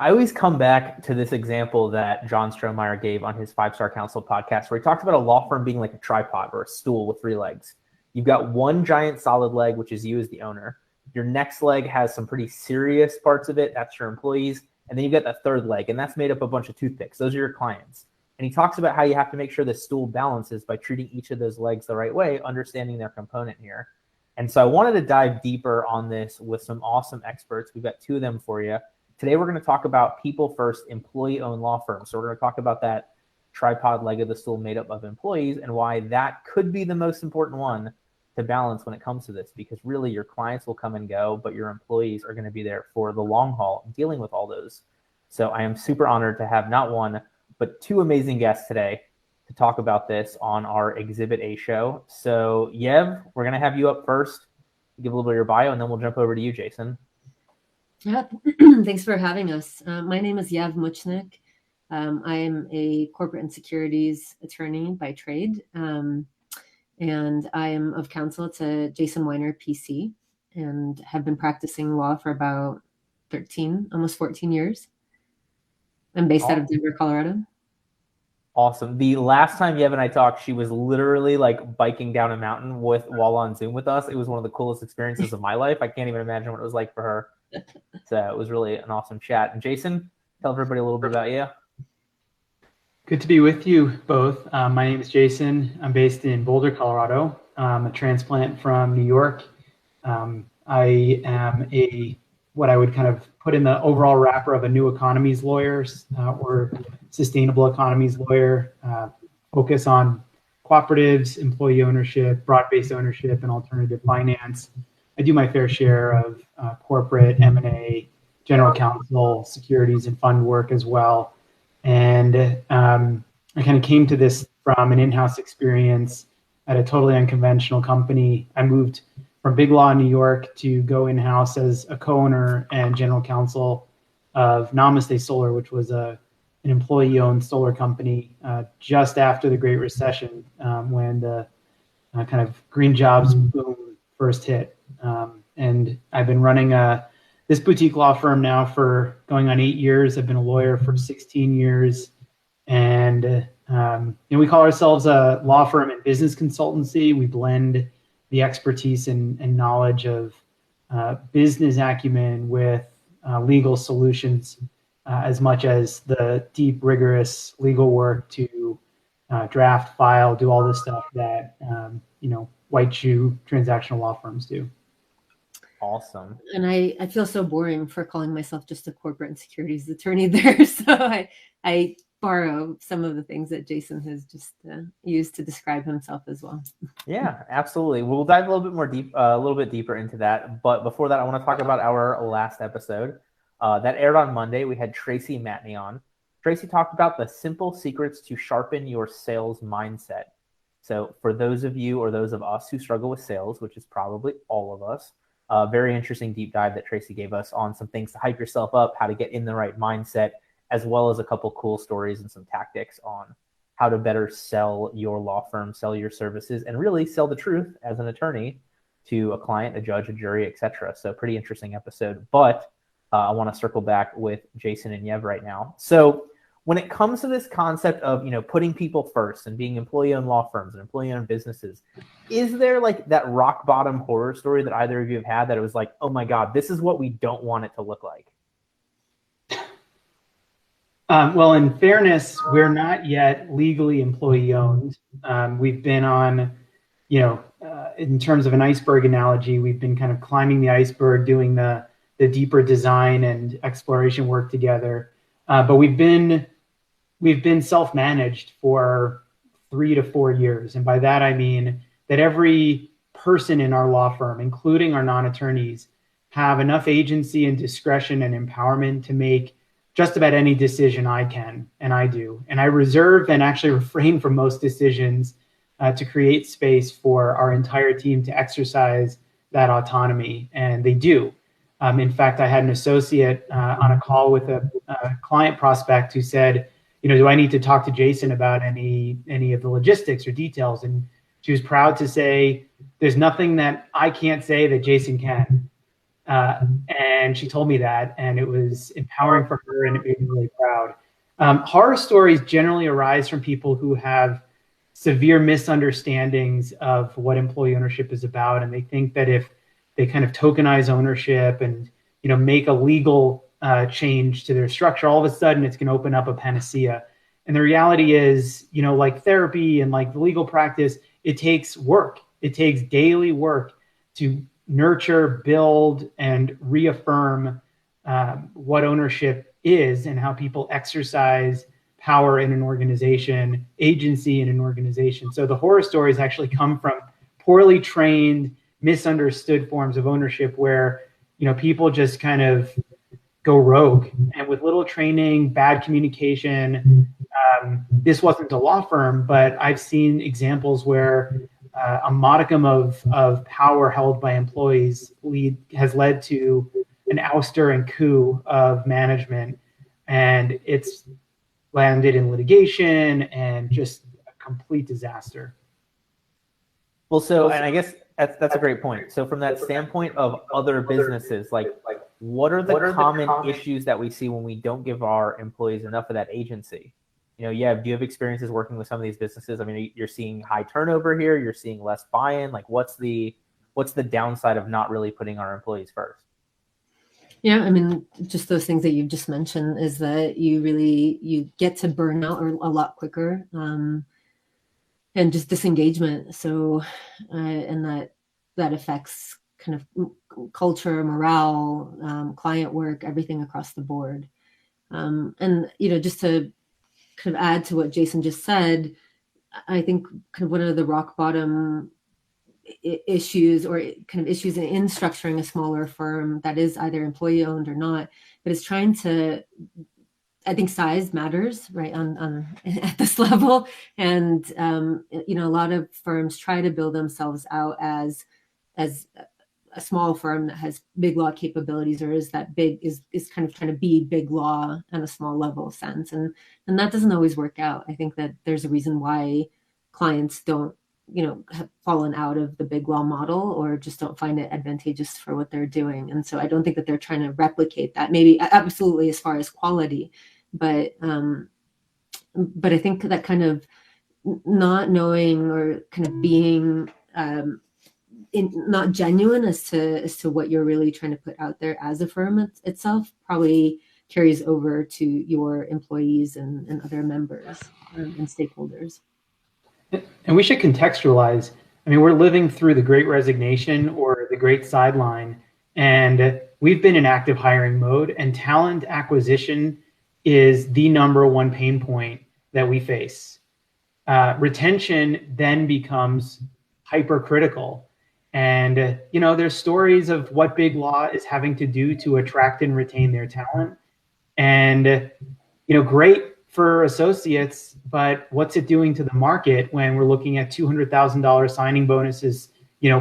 I always come back to this example that John Strohmeyer gave on his 5-Star Council podcast, where he talked about a law firm being like a tripod or a stool with 3 legs. You've got one giant solid leg, which is you as the owner. Your next leg has some pretty serious parts of it. That's your employees. And then you've got that third leg, and that's made up of a bunch of toothpicks. Those are your clients. And he talks about how you have to make sure the stool balances by treating each of those legs the right way, understanding their component here. And so I wanted to dive deeper on this with some awesome experts. We've got 2 of them for you. Today, we're going to talk about people first, employee-owned law firms. So we're going to talk about that tripod leg of the stool made up of employees and why that could be the most important one to balance when it comes to this, because really your clients will come and go, but your employees are going to be there for the long haul dealing with all those. So I am super honored to have not one, but 2 amazing guests today to talk about this on our Exhibit A show. So Yev, we're going to have you up first, give a little bit of your bio, and then we'll jump over to you, Jason. Yeah, thanks for having us. My name is Yev Muchnik. I am a corporate and securities attorney by trade, and I am of counsel to Jason Wiener, PC, and have been practicing law for about 13, almost 14 years. I'm based out of Denver, Colorado. Awesome. The last time Yev and I talked, she was literally like biking down a mountain while on Zoom with us. It was one of the coolest experiences of my life. I can't even imagine what it was like for her. So it was really an awesome chat. And Jason, tell everybody a little bit about you. Good to be with you both. My name is Jason. I'm based in Boulder, Colorado. I'm a transplant from New York. I am what I would kind of put in the overall wrapper of a new economies lawyer or sustainable economies lawyer. Focus on cooperatives, employee ownership, broad-based ownership, and alternative finance. I do my fair share of corporate M&A, general counsel, securities, and fund work as well. And I kind of came to this from an in-house experience at a totally unconventional company. I moved from big law in New York to go in-house as a co-owner and general counsel of Namaste Solar, which was an employee-owned solar company just after the Great Recession, when the kind of green jobs boom first hit. And I've been running this boutique law firm now for going on 8 years. I've been a lawyer for 16 years. And we call ourselves a law firm and business consultancy. We blend the expertise and knowledge of business acumen with legal solutions as much as the deep, rigorous legal work to draft, file, do all this stuff that white shoe transactional law firms do. Awesome. And I feel so boring for calling myself just a corporate and securities attorney there. So I borrow some of the things that Jason has just used to describe himself as well. Yeah, absolutely. We'll dive a little bit deeper into that. But before that, I want to talk about our last episode that aired on Monday. We had Tracy Matney on. Tracy talked about the simple secrets to sharpen your sales mindset. So for those of you or those of us who struggle with sales, which is probably all of us, very interesting deep dive that Tracy gave us on some things to hype yourself up, how to get in the right mindset, as well as a couple cool stories and some tactics on how to better sell your law firm, sell your services, and really sell the truth as an attorney to a client, a judge, a jury, etc. So pretty interesting episode. But I want to circle back with Jason and Yev right now. So when it comes to this concept of, putting people first and being employee-owned law firms and employee-owned businesses, is there like that rock bottom horror story that either of you have had that it was like, oh my God, this is what we don't want it to look like? Well, in fairness, we're not yet legally employee-owned. We've been on, in terms of an iceberg analogy, we've been kind of climbing the iceberg, doing the deeper design and exploration work together. But we've been self-managed for 3 to 4 years. And by that, I mean that every person in our law firm, including our non-attorneys, have enough agency and discretion and empowerment to make just about any decision I can, and I do. And I reserve and actually refrain from most decisions to create space for our entire team to exercise that autonomy, and they do. In fact, I had an associate on a call with a client prospect who said, do I need to talk to Jason about any of the logistics or details? And she was proud to say, there's nothing that I can't say that Jason can. And she told me that, and it was empowering for her, and it made me really proud. Horror stories generally arise from people who have severe misunderstandings of what employee ownership is about, and they think that if they kind of tokenize ownership and make a legal change to their structure, all of a sudden it's going to open up a panacea. And the reality is, like therapy and like the legal practice, it takes work. It takes daily work to nurture, build, and reaffirm what ownership is and how people exercise power in an organization, agency in an organization. So the horror stories actually come from poorly trained, misunderstood forms of ownership where people just kind of go rogue, and with little training, bad communication. This wasn't a law firm, but I've seen examples where a modicum of power held by employees has led to an ouster and coup of management, and it's landed in litigation and just a complete disaster. Well, so, and I guess that's a great point. So from that standpoint of other businesses, like what are the common issues that we see when we don't give our employees enough of that agency? Do you have experiences working with some of these businesses? I mean, you're seeing high turnover here. You're seeing less buy-in. Like, what's the downside of not really putting our employees first? Yeah, I mean, just those things that you've just mentioned is that you get to burnout a lot quicker, and just disengagement. So, and that affects kind of culture, morale, client work, everything across the board. And just to kind of add to what Jason just said, I think kind of one of the rock bottom issues or kind of issues in structuring a smaller firm that is either employee owned or not, but is trying to, I think size matters, right, on at this level. And, a lot of firms try to build themselves out as a small firm that has big law capabilities, or is kind of trying to be big law on a small level sense. And that doesn't always work out. I think that there's a reason why clients don't, have fallen out of the big law model or just don't find it advantageous for what they're doing. And so I don't think that they're trying to replicate that, maybe absolutely as far as quality, but I think that kind of not knowing or kind of being not genuine as to what you're really trying to put out there as a firm itself probably carries over to your employees and other members and stakeholders. And we should contextualize. I mean, we're living through the Great Resignation or the Great Sideline, and we've been in active hiring mode, and talent acquisition is the number one pain point that we face. Retention then becomes hypercritical. And, there's stories of what big law is having to do to attract and retain their talent. And, great for associates, but what's it doing to the market when we're looking at $200,000 signing bonuses,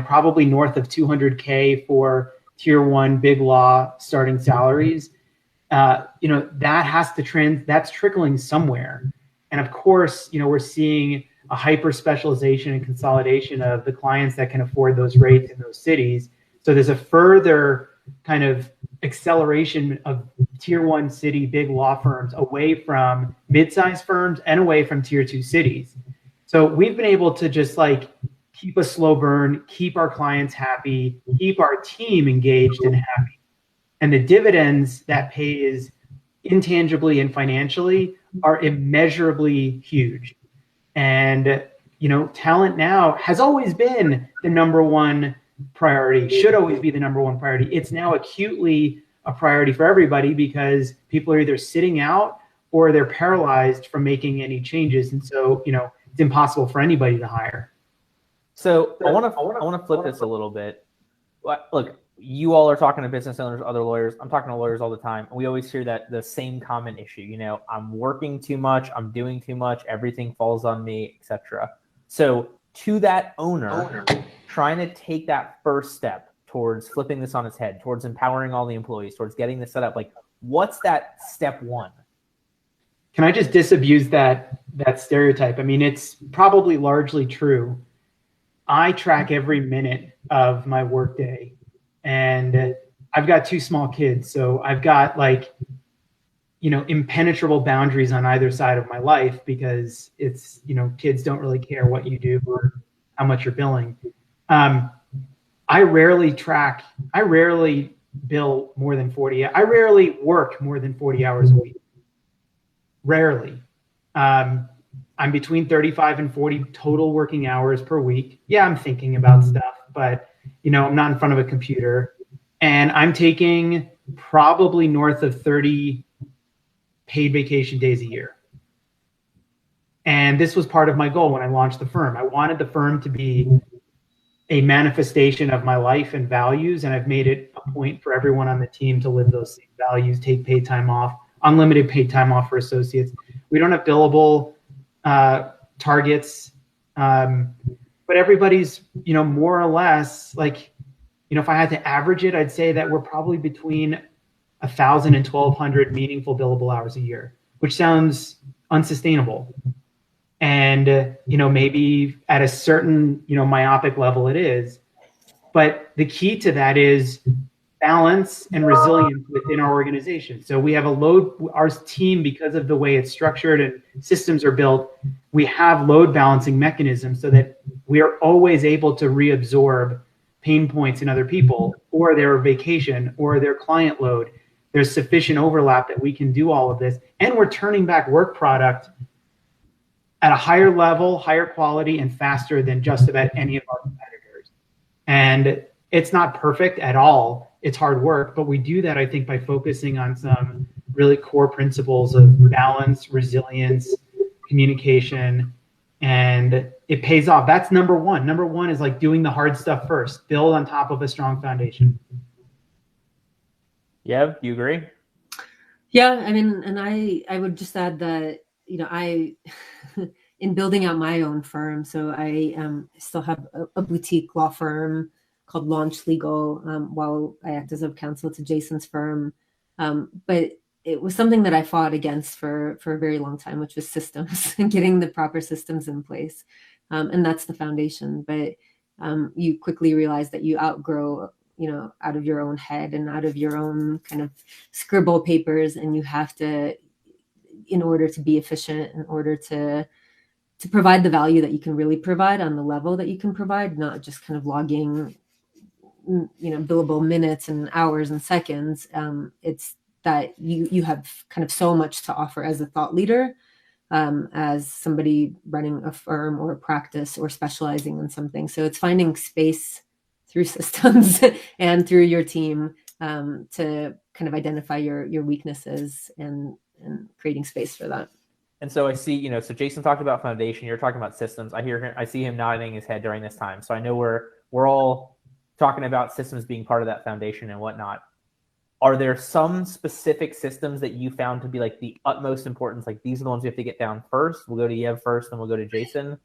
probably north of $200K for tier one big law starting salaries? That's trickling somewhere. And of course, we're seeing a hyper specialization and consolidation of the clients that can afford those rates in those cities. So there's a further kind of acceleration of tier one city big law firms away from mid-sized firms and away from tier two cities. So we've been able to just keep a slow burn, keep our clients happy, keep our team engaged and happy. And the dividends that pays intangibly and financially are immeasurably huge. And, talent now has always been the number one priority, should always be the number one priority. It's now acutely a priority for everybody because people are either sitting out or they're paralyzed from making any changes. And so, it's impossible for anybody to hire. So I want to flip this a little bit. Look, you all are talking to business owners, other lawyers. I'm talking to lawyers all the time. And we always hear that the same common issue, I'm working too much, I'm doing too much, everything falls on me, etc. So to that owner, trying to take that first step towards flipping this on its head, towards empowering all the employees, towards getting this set up, what's that step one? Can I just disabuse that stereotype? I mean, it's probably largely true. I track every minute of my workday. And I've got two small kids, so I've got like, impenetrable boundaries on either side of my life because it's, kids don't really care what you do or how much you're billing. I rarely bill more than 40. I rarely work more than 40 hours a week. Rarely. I'm between 35 and 40 total working hours per week. Yeah, I'm thinking about stuff, but I'm not in front of a computer. And I'm taking probably north of 30 paid vacation days a year. And this was part of my goal when I launched the firm. I wanted the firm to be a manifestation of my life and values, and I've made it a point for everyone on the team to live those same values, take paid time off, unlimited paid time off for associates. We don't have billable targets, but everybody's, more or less like, if I had to average it, I'd say that we're probably between 1,000 and 1,200 meaningful billable hours a year, which sounds unsustainable. And, maybe at a certain, myopic level it is. But the key to that is balance and resilience within our organization. So we have our team, because of the way it's structured and systems are built, we have load balancing mechanisms so that we are always able to reabsorb pain points in other people or their vacation or their client load. There's sufficient overlap that we can do all of this. And we're turning back work product at a higher level, higher quality, and faster than just about any of our competitors. And it's not perfect at all. It's hard work, but we do that, I think, by focusing on some really core principles of balance, resilience, communication, and it pays off. That's number one. Number one is like doing the hard stuff first, build on top of a strong foundation. Yeah, you agree? Yeah, I mean, and I would just add that, I, in building out my own firm, so I still have a boutique law firm called Launch Legal while I act as a counsel to Jason's firm. But it was something that I fought against for a very long time, which was systems and getting the proper systems in place. And that's the foundation. But you quickly realize that you outgrow, out of your own head and out of your own kind of scribble papers. And you have to, in order to be efficient, in order to provide the value that you can really provide on the level that you can provide, not just kind of logging, billable minutes and hours and seconds. It's that you have kind of so much to offer as a thought leader, as somebody running a firm or a practice or specializing in something. So it's finding space through systems and through your team to kind of identify your weaknesses and creating space for that. And so I see, so Jason talked about foundation. You're talking about systems. I see him nodding his head during this time. So I know we're all talking about systems being part of that foundation and whatnot. Are there some specific systems that you found to be like the utmost importance? Like these are the ones we have to get down first. We'll go to Yev first, then we'll go to Jason.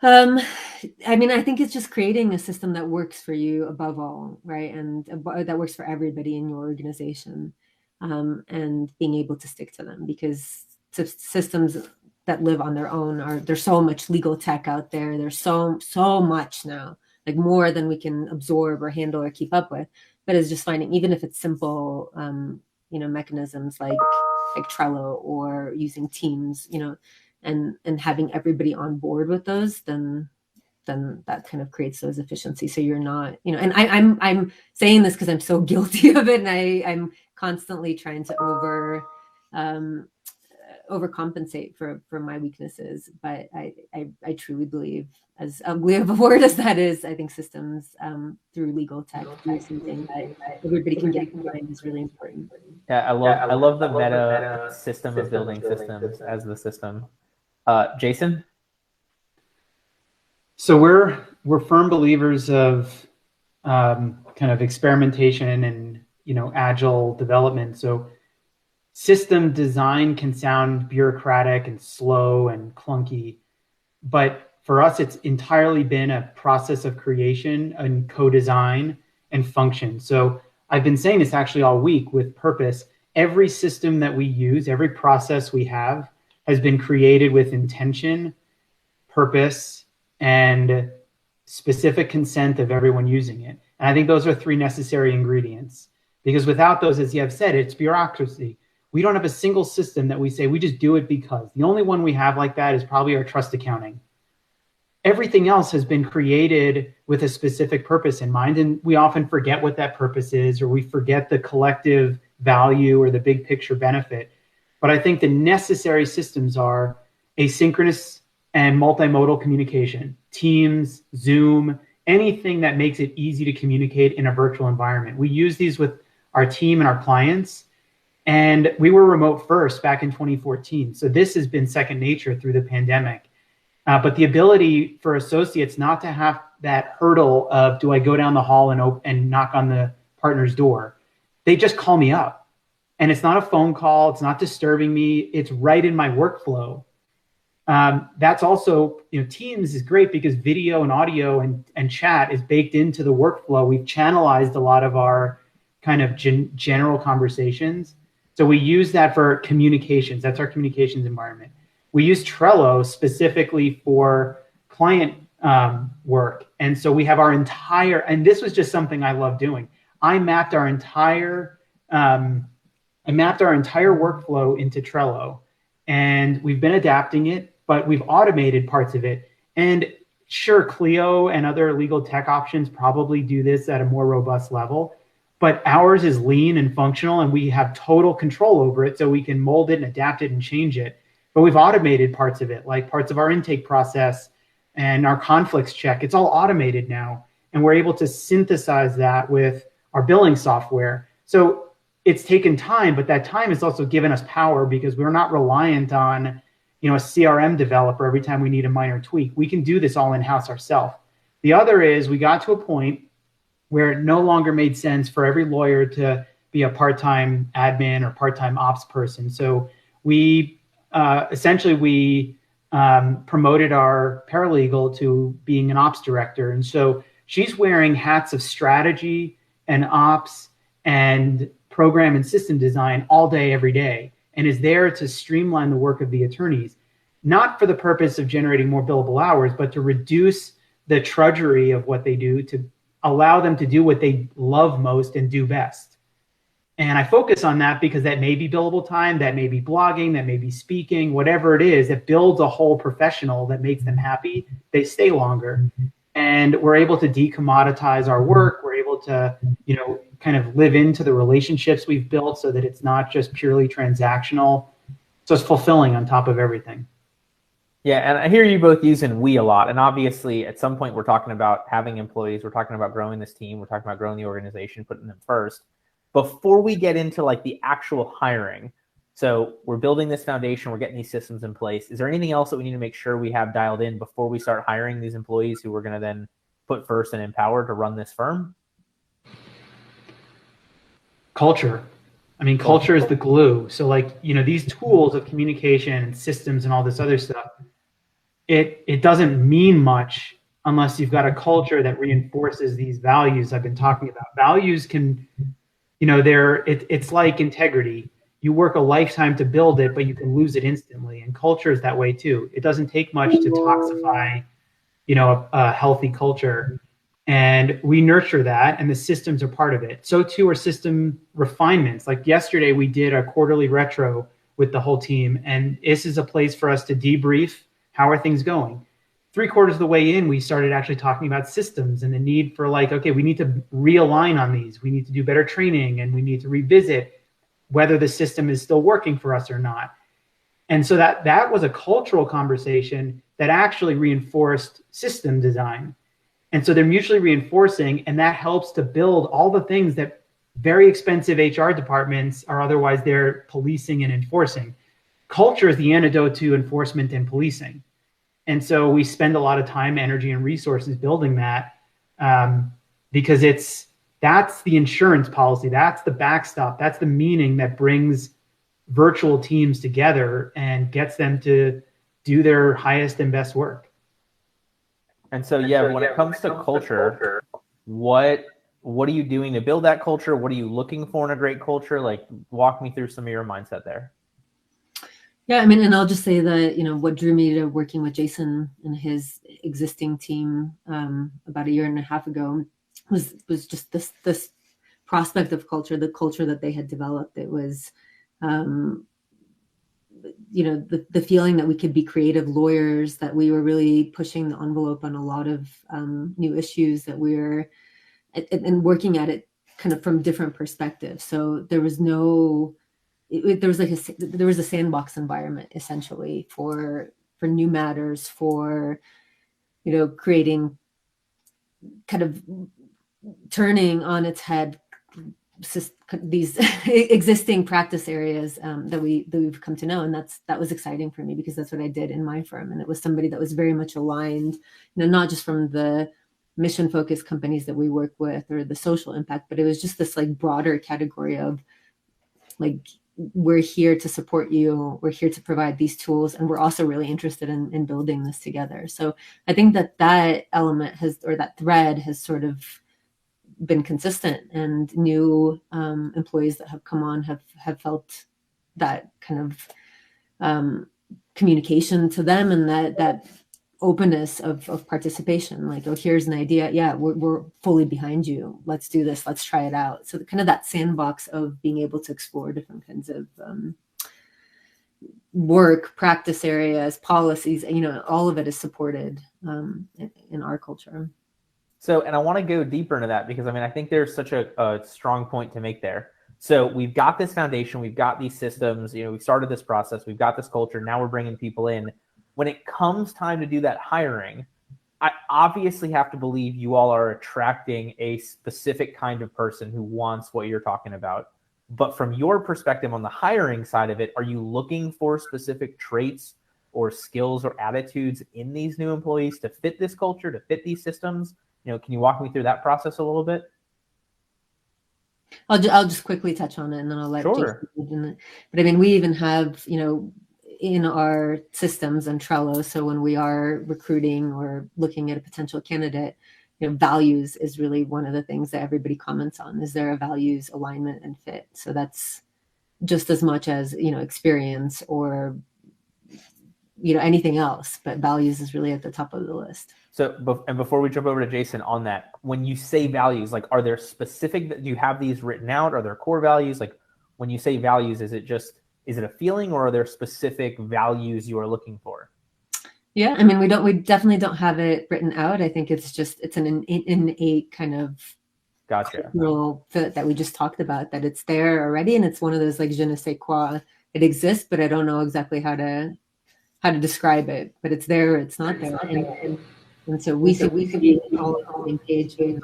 I mean, I think it's just creating a system that works for you above all, right? And that works for everybody in your organization, and being able to stick to them, because systems that live on their own there's so much legal tech out there. There's so much now, like more than we can absorb or handle or keep up with. But it's just finding, even if it's simple, mechanisms like Trello or using Teams, and having everybody on board with those, then that kind of creates those efficiencies. So you're not, and I'm saying this because I'm so guilty of it, and I'm constantly trying to overcompensate for my weaknesses. But I truly believe, as ugly of a word as that is, I think systems through legal tech, through something that everybody can get behind, is really important. Yeah, I love the meta system of building systems as the system. Jason? So we're firm believers of kind of experimentation and agile development. So system design can sound bureaucratic and slow and clunky, but for us, it's entirely been a process of creation and co-design and function. So I've been saying this actually all week with purpose. Every system that we use, every process we have, has been created with intention, purpose, and specific consent of everyone using it. And I think those are 3 necessary ingredients, because without those, as you have said, it's bureaucracy. We don't have a single system that we say we just do it because. The only one we have like that is probably our trust accounting. Everything else has been created with a specific purpose in mind, and we often forget what that purpose is, or we forget the collective value or the big picture benefit. But I think the necessary systems are asynchronous and multimodal communication, Teams, Zoom, anything that makes it easy to communicate in a virtual environment. We use these with our team and our clients, and we were remote first back in 2014. So this has been second nature through the pandemic. But the ability for associates not to have that hurdle of, do I go down the hall and knock on the partner's door? They just call me up. And it's not a phone call. It's not disturbing me. It's right in my workflow. That's also, Teams is great because video and audio and chat is baked into the workflow. We've channelized a lot of our kind of general conversations. So we use that for communications. That's our communications environment. We use Trello specifically for client work. And so we have our entire, and this was just something I love doing. I mapped our entire workflow into Trello, and we've been adapting it, but we've automated parts of it. And sure, Clio and other legal tech options probably do this at a more robust level, but ours is lean and functional, and we have total control over it, so we can mold it and adapt it and change it. But we've automated parts of it, like parts of our intake process and our conflicts check. It's all automated now, and we're able to synthesize that with our billing software. So it's taken time, but that time has also given us power, because we're not reliant on, a CRM developer every time we need a minor tweak. We can do this all in-house ourselves. The other is, we got to a point where it no longer made sense for every lawyer to be a part-time admin or part-time ops person. So we essentially promoted our paralegal to being an ops director. And so she's wearing hats of strategy and ops and program and system design all day, every day, and is there to streamline the work of the attorneys, not for the purpose of generating more billable hours, but to reduce the trudgery of what they do, to allow them to do what they love most and do best. And I focus on that because that may be billable time, that may be blogging, that may be speaking, whatever it is, that builds a whole professional that makes them happy. They stay longer. And we're able to decommoditize our work. We're able to, kind of live into the relationships we've built, so that it's not just purely transactional. So it's fulfilling on top of everything. Yeah, and I hear you both using we a lot. And obviously, at some point, we're talking about having employees. We're talking about growing this team. We're talking about growing the organization, putting them first. Before we get into like the actual hiring, so we're building this foundation, we're getting these systems in place. Is there anything else that we need to make sure we have dialed in before we start hiring these employees who we're going to then put first and empower to run this firm? Culture. I mean, culture is the glue. So these tools of communication and systems and all this other stuff, it doesn't mean much unless you've got a culture that reinforces these values I've been talking about. Values can, it's like integrity. You work a lifetime to build it, but you can lose it instantly. And culture is that way too. It doesn't take much to toxify, a healthy culture. And we nurture that, and the systems are part of it. So too are system refinements. Like yesterday, we did a quarterly retro with the whole team, and this is a place for us to debrief. How are things going? 3/4 of the way in, we started actually talking about systems and the need for okay, we need to realign on these. We need to do better training, and we need to revisit whether the system is still working for us or not. And so that was a cultural conversation that actually reinforced system design. And so they're mutually reinforcing, and that helps to build all the things that very expensive HR departments are otherwise there policing and enforcing. Culture is the antidote to enforcement and policing. And so we spend a lot of time, energy, and resources building that because that's the insurance policy. That's the backstop. That's the meaning that brings virtual teams together and gets them to do their highest and best work. And so, when it comes to culture, what are you doing to build that culture? What are you looking for in a great culture? Walk me through some of your mindset there. Yeah, I mean, and I'll just say that, what drew me to working with Jason and his existing team about a year and a half ago was just this prospect of culture, the culture that they had developed. It was, the feeling that we could be creative lawyers, that we were really pushing the envelope on a lot of new issues, that we're and working at it kind of from different perspectives. So there was there was a sandbox environment essentially for new matters, for creating, kind of turning on its head these existing practice areas that we've come to know. And that was exciting for me, because that's what I did in my firm, and it was somebody that was very much aligned, not just from the mission focused companies that we work with or the social impact, but it was just this like broader category of like, we're here to support you, we're here to provide these tools, and we're also really interested in building this together. So I think that element that thread has sort of been consistent, and new employees that have come on have felt that kind of communication to them, and that openness of participation. Like, oh, here's an idea. Yeah, we're fully behind you. Let's do this. Let's try it out. So kind of that sandbox of being able to explore different kinds of work, practice areas, policies, all of it is supported in our culture. So, and I want to go deeper into that, because I think there's such a strong point to make there. So we've got this foundation, we've got these systems, we've started this process, we've got this culture, now we're bringing people in. When it comes time to do that hiring, I obviously have to believe you all are attracting a specific kind of person who wants what you're talking about. But from your perspective on the hiring side of it, are you looking for specific traits or skills or attitudes in these new employees to fit this culture, to fit these systems? Can you walk me through that process a little bit? I'll just quickly touch on it, and then I'll let Sure. Jason. But we even have, in our systems and Trello, so when we are recruiting or looking at a potential candidate, values is really one of the things that everybody comments on. Is there a values alignment and fit? So that's just as much as, experience or, anything else, but values is really at the top of the list. So, and before we jump over to Jason on that, when you say values, like, are there specific, do you have these written out? Are there core values? Like, when you say values, is it a feeling, or are there specific values you are looking for? Yeah, we definitely don't have it written out. I think it's an innate kind of Gotcha. rule that we just talked about, that it's there already, and it's one of those like je ne sais quoi. It exists, but I don't know exactly how to describe it. But it's there, or it's not there, and so we should be all on the same page and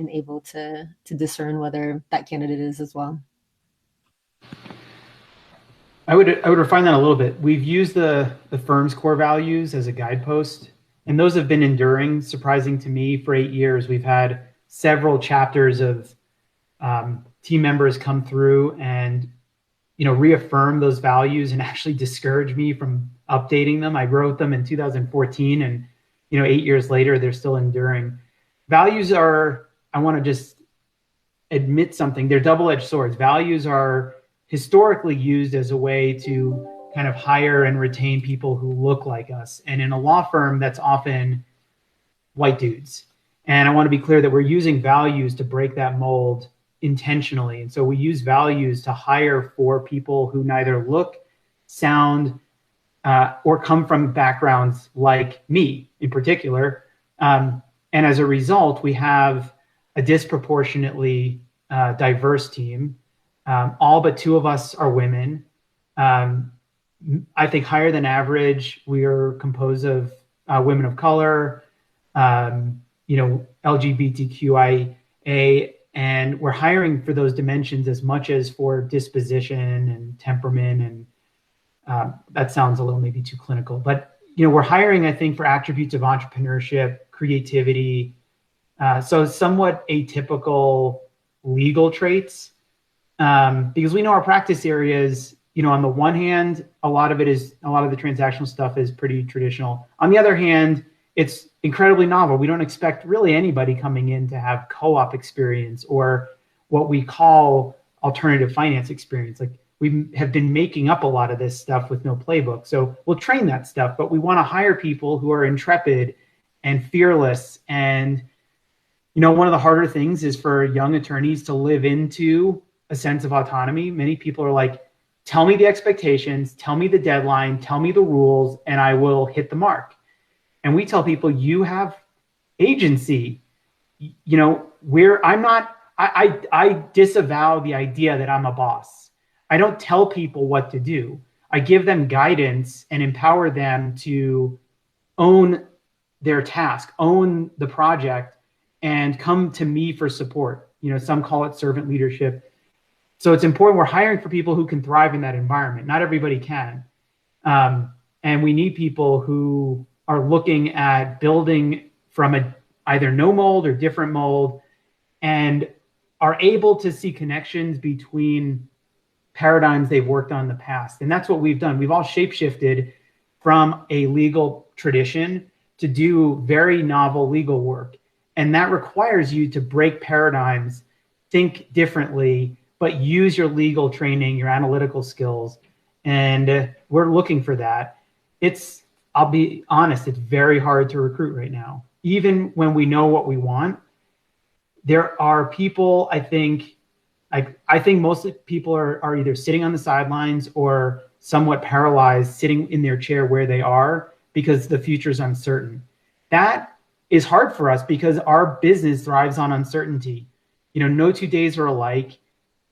able to discern whether that candidate is as well. I would refine that a little bit. We've used the firm's core values as a guidepost, and those have been enduring. Surprising to me, for 8 years, we've had several chapters of team members come through and reaffirm those values, and actually discourage me from updating them. I wrote them in 2014, and 8 years later, they're still enduring. Values are, I want to just admit something, they're double-edged swords. Values are historically used as a way to kind of hire and retain people who look like us. And in a law firm, that's often white dudes. And I want to be clear that we're using values to break that mold intentionally. And so we use values to hire for people who neither look, sound, or come from backgrounds like me in particular. And as a result, we have a disproportionately diverse team. All but 2 of us are women. I think higher than average. We are composed of women of color, LGBTQIA, and we're hiring for those dimensions as much as for disposition and temperament. And that sounds a little maybe too clinical, but we're hiring, I think, for attributes of entrepreneurship, creativity, so somewhat atypical legal traits. Because we know our practice areas, on the one hand, a lot of the transactional stuff is pretty traditional. On the other hand, it's incredibly novel. We don't expect really anybody coming in to have co-op experience or what we call alternative finance experience. Like, we have been making up a lot of this stuff with no playbook. So we'll train that stuff, but we want to hire people who are intrepid and fearless. And, one of the harder things is for young attorneys to live into a sense of autonomy. Many people are like, tell me the expectations, tell me the deadline, tell me the rules, and I will hit the mark. And we tell people, you have agency. I disavow the idea that I'm a boss. I don't tell people what to do. I give them guidance and empower them to own their task, own the project, and come to me for support. Some call it servant leadership. So it's important. We're hiring for people who can thrive in that environment. Not everybody can. And we need people who are looking at building from either no mold or different mold, and are able to see connections between paradigms they've worked on in the past. And that's what we've done. We've all shapeshifted from a legal tradition to do very novel legal work. And that requires you to break paradigms, think differently, but use your legal training, your analytical skills. And we're looking for that. I'll be honest, it's very hard to recruit right now. Even when we know what we want, there are people, I think most people are either sitting on the sidelines or somewhat paralyzed, sitting in their chair where they are because the future is uncertain. That is hard for us because our business thrives on uncertainty. No 2 days are alike.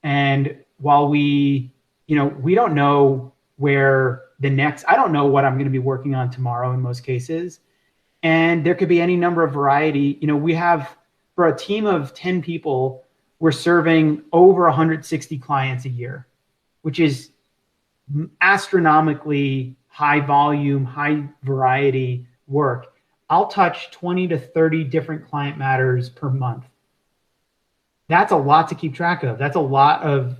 And while we don't know where I don't know what I'm going to be working on tomorrow in most cases. And there could be any number of variety. We have, for a team of 10 people, we're serving over 160 clients a year, which is astronomically high volume, high variety work. I'll touch 20 to 30 different client matters per month. That's a lot to keep track of. That's a lot of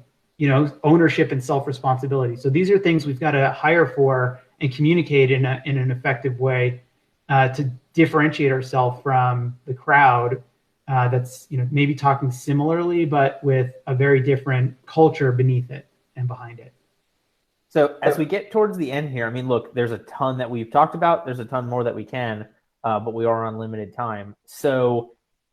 ownership and self-responsibility. So these are things we've got to hire for and communicate in an effective way to differentiate ourselves from the crowd that's maybe talking similarly, but with a very different culture beneath it and behind it. So as we get towards the end here, look, there's a ton that we've talked about. There's a ton more that we can, but we are on limited time. So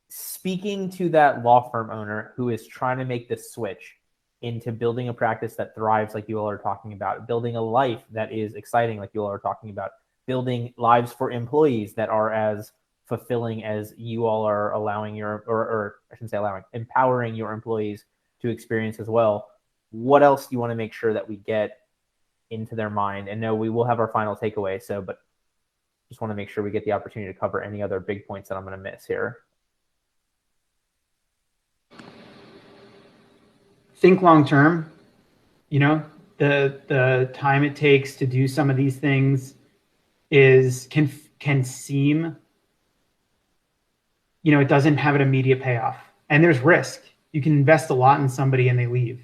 speaking to that law firm owner who is trying to make this switch into building a practice that thrives, like you all are talking about, building a life that is exciting, like you all are talking about, building lives for employees that are as fulfilling as you all are allowing or I shouldn't say allowing, empowering your employees to experience as well. What else do you want to make sure that we get into their mind? And no, we will have our final takeaway. But just want to make sure we get the opportunity to cover any other big points that I'm going to miss here. Think long-term, the time it takes to do some of these things can seem, it doesn't have an immediate payoff, and there's risk. You can invest a lot in somebody and they leave.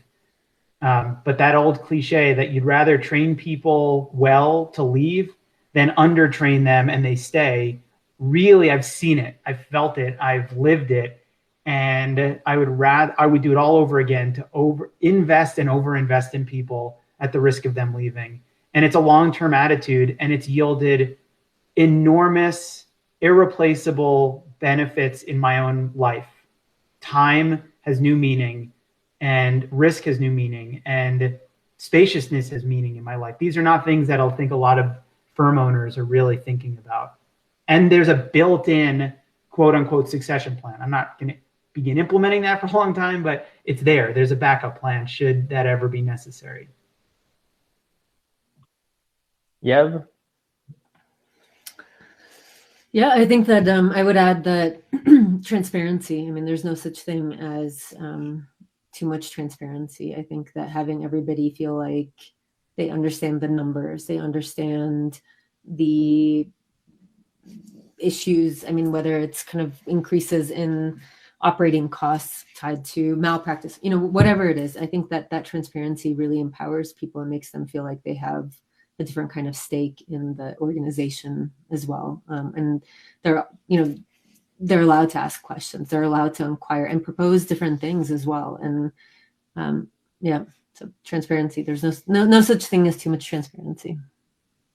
But that old cliche that you'd rather train people well to leave than undertrain them and they stay. Really, I've seen it. I've felt it. I've lived it. And I would do it all over again to invest and overinvest in people at the risk of them leaving. And it's a long-term attitude, and it's yielded enormous, irreplaceable benefits in my own life. Time has new meaning, and risk has new meaning, and spaciousness has meaning in my life. These are not things that I think a lot of firm owners are really thinking about. And there's a built-in quote unquote succession plan. I'm not going to begin implementing that for a long time, but it's there. There's a backup plan should that ever be necessary. Yev? Yeah, I think that I would add that transparency. There's no such thing as too much transparency. I think that having everybody feel like they understand the numbers, they understand the issues. Whether it's kind of increases in operating costs tied to malpractice, whatever it is, I think that transparency really empowers people and makes them feel like they have a different kind of stake in the organization as well. And they're allowed to ask questions. They're allowed to inquire and propose different things as well. And So transparency, there's no such thing as too much transparency.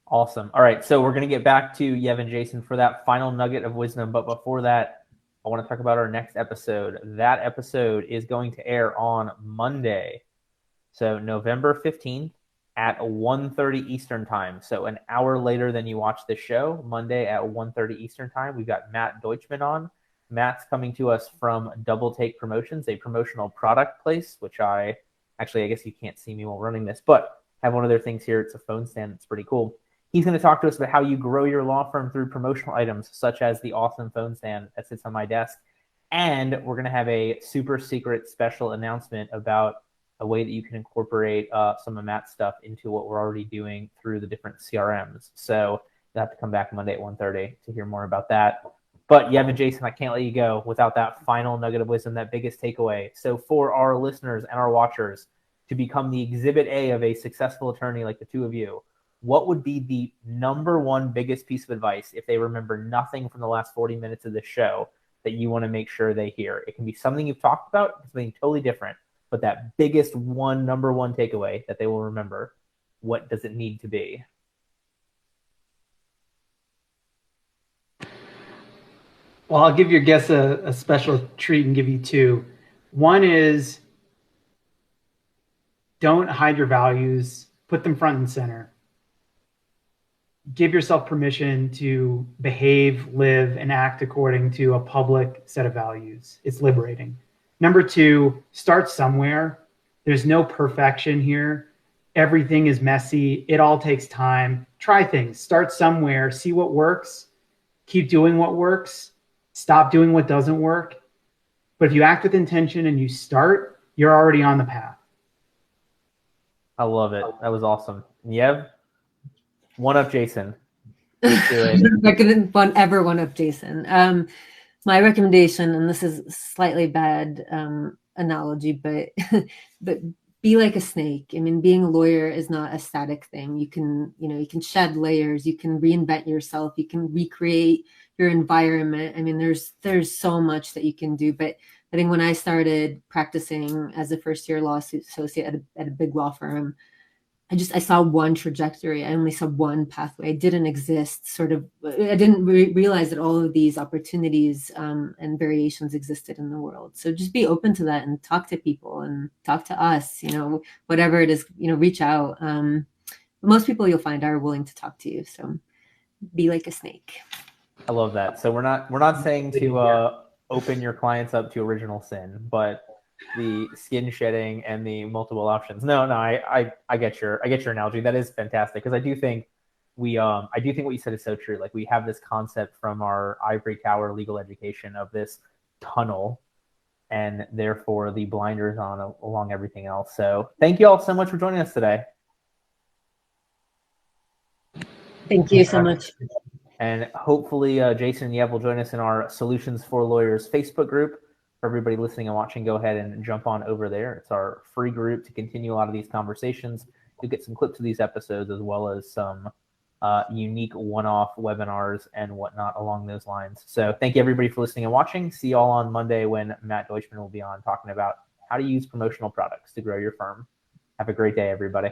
Awesome. All right, so we're going to get back to Yev and Jason for that final nugget of wisdom. But before that, I want to talk about our next episode. That episode is going to air on Monday, so November 15th at 1:30 Eastern time. So an hour later than you watch the show, Monday at 1:30 Eastern time. We've got Matt Deutschman on. Matt's coming to us from Double Take Promotions, a promotional product place, which I guess you can't see me while running this, but have one of their things here. It's a phone stand. It's pretty cool. He's going to talk to us about how you grow your law firm through promotional items, such as the awesome phone stand that sits on my desk. And we're going to have a super secret special announcement about a way that you can incorporate some of Matt's stuff into what we're already doing through the different CRMs. So you'll have to come back Monday at 1:30 to hear more about that. But Yev and Jason, I can't let you go without that final nugget of wisdom, that biggest takeaway. So for our listeners and our watchers to become the exhibit A of a successful attorney like the two of you, what would be the number one biggest piece of advice if they remember nothing from the last 40 minutes of this show that you want to make sure they hear? It can be something you've talked about, something totally different, but that biggest number one takeaway that they will remember, what does it need to be? Well, I'll give your guests a special treat and give you two. One is don't hide your values, put them front and center. Give yourself permission to behave, live, and act according to a public set of values. It's liberating. Number two, start somewhere. There's no perfection here. Everything is messy. It all takes time. Try things. Start somewhere. See what works. Keep doing what works. Stop doing what doesn't work. But if you act with intention and you start, you're already on the path. I love it. That was awesome. Yev, one up Jason. I couldn't ever one up Jason. My recommendation, and this is a slightly bad analogy, but be like a snake. I mean, being a lawyer is not a static thing. You can shed layers. You can reinvent yourself. You can recreate your environment. I mean, there's so much that you can do. But I think when I started practicing as a first-year lawsuit associate at a big law firm, I saw one trajectory. I only saw one pathway. I didn't exist. I didn't realize that all of these opportunities and variations existed in the world. So just be open to that and talk to people and talk to us. Whatever it is, reach out. Most people you'll find are willing to talk to you. So be like a snake. I love that. So we're not saying to open your clients up to original sin, but the skin shedding and the multiple options. No, I get your analogy. That is fantastic, because I do think what you said is so true. Like, we have this concept from our ivory tower legal education of this tunnel, and therefore the blinders on along everything else. So thank you all so much for joining us today. Thank you so much. And hopefully Jason and Yev will join us in our Solutions for Lawyers Facebook group. For everybody listening and watching, go ahead and jump on over there. It's our free group to continue a lot of these conversations. You'll get some clips of these episodes, as well as some unique one-off webinars and whatnot along those lines. So thank you, everybody, for listening and watching. See you all on Monday when Matt Deutschman will be on talking about how to use promotional products to grow your firm. Have a great day, everybody.